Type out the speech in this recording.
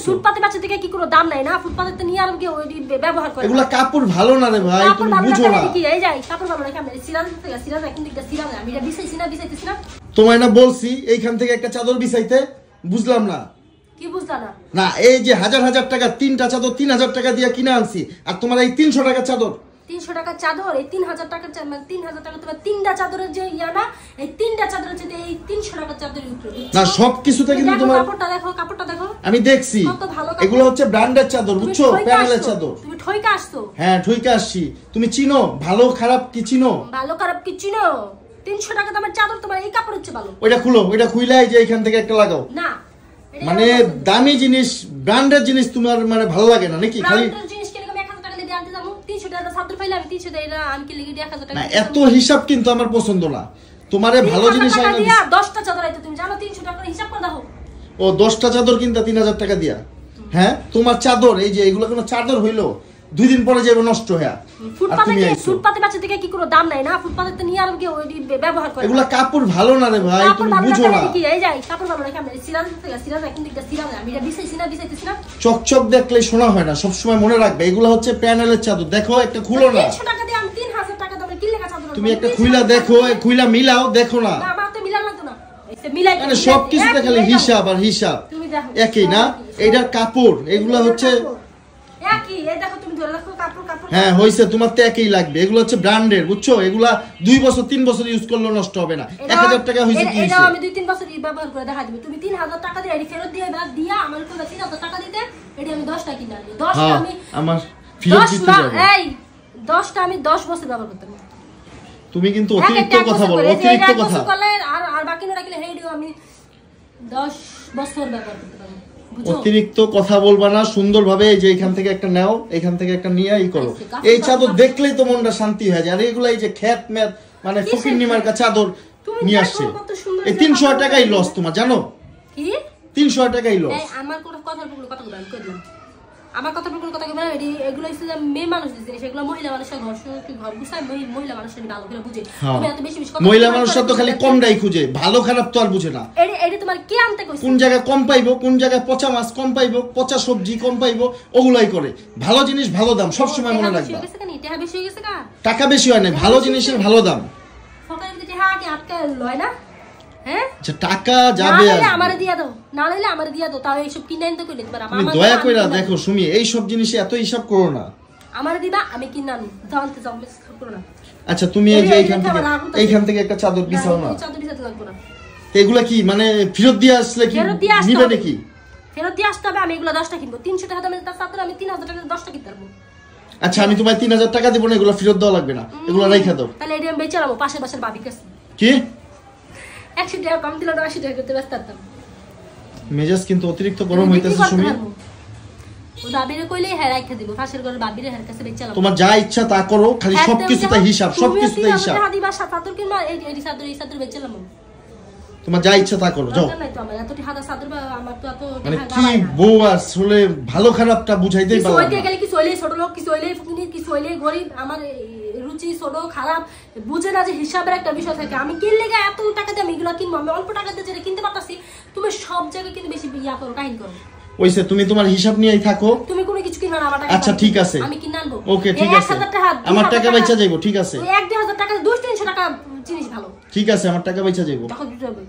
কইছো ফুটপাতে বাচ্চা থেকে কি কোনো দাম নাই না ফুটপাতে তো নিয়ে আর কি ব্যবহার করে এগুলা কাপড় ভালো না রে ভাই তুমি বুঝো না কি এই যাই কাপড় ভালো নাকি আমি সিরাজ থেকে সিরাজ এখন দিকটা সিরাজ আমি এটা বিছাইছি না তোমায় না বলছি এইখান থেকে একটা চাদর বিছাইতে বুঝলাম না কি বুঝলা না না এই যে হাজার হাজার টাকা তিনটা চাদর 3000 টাকা দিয়ে কিনে আনছি আর তোমার এই 300 টাকা চাদর 300 টাকা চাদর এই 3000 টাকার 3000 টাকা তোমার তিনটা চাদরের যে ইয়া না এই তিনটা চাদরের যে এই 300 টাকা চাদরের উপরে না সবকিছুতে কিন্তু তোমার কাপড়টা দেখো আমি দেখছি এগুলো হচ্ছে ব্র্যান্ডের চাদর বুঝছো প্যানেলের চাদর তুমি ঠইকা আসছো হ্যাঁ ঠইকা আসছি তুমি চিনো ভালো খারাপ কি চিনো 300 টাকা দামের চাদর তোমার এই কাপড় হচ্ছে ভালো ওইটা খুলো ওইটা খুইলাই যে এখান থেকে একটা লাগাও না মানে দামি জিনিস ব্র্যান্ডের জিনিস তোমার মানে ভালো লাগে না নাকি খালি ব্র্যান্ডের জিনিস কিনে আমি 1000 টাকা দিয়ে আনতে যাবো 300 টাকা চাদর পাইলে আমি 300 টাকা আমি কি লিখে 1000 টাকা না এত হিসাব কিন্তু আমার পছন্দ না তোমারে ভালো জিনিস আইনা দিয়া 10টা চাদর আইতো তুমি জানো 300 টাকা করে হিসাব করে দাও ও 10টা চাদর কিনতা 3000 টাকা দিয়া হ্যাঁ তোমার চাদর এই যে এগুলো কোনো চাদর হইলো 2 দিন পরে যাবে নষ্ট হয়ে ফুটপাতে বাচ্চা থেকে কি কোনো দাম নাই না ফুটপাতে তো নিয়ে আর কি ব্যবহার করে এগুলা কাপড় ভালো না রে ভাই তুমি বুঝো না কি এই যাই কাপড় ভালো নাকি আমি সিরাজ থেকে সিরাজ এখন দিকটা সিরাজ আমি এটা বিছাইছি না চকচক দেখলে শোনা হয় না সব সময় মনে রাখবে এগুলা হচ্ছে প্যানেলের চাদর দেখো একটা খুলো না 300 টাকা দিয়ে আমি 3000 টাকা দামের কি লেখা চাদর তুমি একটা খুইলা দেখো খুইলা মিলাও দেখো না না আমার তো মিলান লাগতো না এসে মিলাই মানে সব কিছুতে খালি হিসাব আর হিসাব একই না এইটার কাপড় এগুলা হচ্ছে একই এই দেখো তুমি ধরে রাখো কাপড় হ্যাঁ হইছে তোমার তো একই লাগবে এগুলো হচ্ছে ব্র্যান্ডের বুঝছো এগুলা 2 বছর 3 বছর ইউজ করলে নষ্ট হবে না 1000 টাকা হইছে কি এটা আমি 2-3 বছর ব্যবহার করে দেখা দিবি তুমি 3000 টাকা দিয়ে এডি ফেরত দিয়ে বাদ দিয়া আমার কোন 3000 টাকা দিতে এডি আমি 10 টাকা কিনে আনি 10টা আমি আমার ফেরত দিতে যাব এই 10টা আমি 10 বছর ব্যবহার করতে পারবো তুমি কিন্তু অতিরিক্ত কথা বলো অতিরিক্ত কথা আর বাকি না রাখলে হেডিও আমি 10 বছর ব্যবহার করতে পারবো অতিরিক্ত কথা বলবা না সুন্দরভাবে এই যে এখান থেকে একটা নাও এখান থেকে একটা নিয়ে এই করো এই চাদর দেখলেই তো মনটা শান্তি হয়ে যায় আর এগুলা এই যে খেত মেত মানে ফকির নিমার কাছে চাদর নিয়ে আসছে এই 300 টাকাই লস তোমার জানো কি 300 টাকাই লস আমার কোনো কথার উপর কথা বললাম কইলাম আমার কথার উপর কথা বললাম এগুলো হচ্ছে মেয়ে মানুষ জিনিস এগুলো মহিলা মানুষের ঘর গুছায় মহিলা মানুষের ভালো করে বুঝে তুমি এত বেশি কথা মহিলা মানুষরা তো খালি কমটাই খুঁজে ভালো খারাপ তো আর বুঝে না এডি তোমার কি আনতে কইছে কোন জায়গায় কম পাইবো কোন জায়গায় পচা মাছ কম পাইবো পচা সবজি কম পাইবো ওগুলাই করে ভালো জিনিস ভালো দাম সব সময় মনে রাখবা টাকা বেশি হয়ে গেছে কা টাকা বেশি হয় না ভালো জিনিসের ভালো দাম ফকারের দিতে হাকে আটকা লয় না হ্যাঁ আচ্ছা টাকা যাবে না আমারে দিয়া দাও না হলে আমারে দিয়া দাও তাও এইসব কিনে আনতে কইলে তোমার তুমি দয়া কইরা দেখো সুমি এই সব জিনিসে এত হিসাব করো না আমারে দিবা আমি কিনে আনি জানতে যাও বেশ করো না আচ্ছা তুমি এই যে এইখান থেকে একটা চাদর বিছাও না চাদর বিছাতে লাগবে না এগুলা কি মানে ফেরত দিয়ে আসলে কি নিবে নাকি ফেরত দিয়ে আসতে হবে আমি এগুলা 10টা কিনবো 300 টাকা দামের চাদর আমি 3000 টাকা 10টা কিনতে পারবো আচ্ছা আমি তোমায় 3000 টাকা দেব না এগুলা ফেরত দেওয়া লাগবে না এগুলা রাইখা দাও তাহলে এডি আমি বেচে রাখবো পাশের বাসার ভাবির কাছে কি 100 টাকা কম দিলে 80 টাকা করতে ব্যস্ত থাকতাম মেজাজ কিন্তু অতিরিক্ত গরম হইতাছে সুমি ও দাবিরে কইলে হ্যাঁ রাইখা দিব পাশের ঘরের ভাবিরে হের কাছে বেচে রাখবো তোমার যা ইচ্ছা তা করো খালি সবকিছুতে হিসাব সবকিছুতে হিসাব তুমি দিবা চাদর কিনবা এই চাদর বেচে রাখবো তোমার যা ইচ্ছা তা করো যাও নাই তো আমার এত হাদা চাদর আমার তো এত মানে কি বউ আসলে ভালো খারাপটা বুঝাইতেই পারো না কইতে গেলে কি সইলে ছোট লোক কি সইলে ফকিনি কি সইলে গরিব আমার রুচি ছোট খারাপ বুঝে না যে হিসাবের একটা বিষয় থাকে আমি কিন লাগা এত টাকা দিয়ে আমি এগুলো কিনবো আমি অল্প টাকা দিয়ে যেটা কিনতে পারতাছি তুমি সব জায়গায় কিন্তু বেশি ইয়া করো কাহিনী করো ওইসে তুমি তোমার হিসাব নিয়েই থাকো তুমি কোনো কিছু কিনো না আমার টাকা আচ্ছা ঠিক আছে আমি কিনে আনবো ওকে ঠিক আছে আমার টাকা বেচা যাইবো ঠিক আছে 1-2000 টাকা 200-300 টাকা জিনিস ভালো ঠিক আছে আমার টাকা বেচা যাইবো টাকা দিতে হবে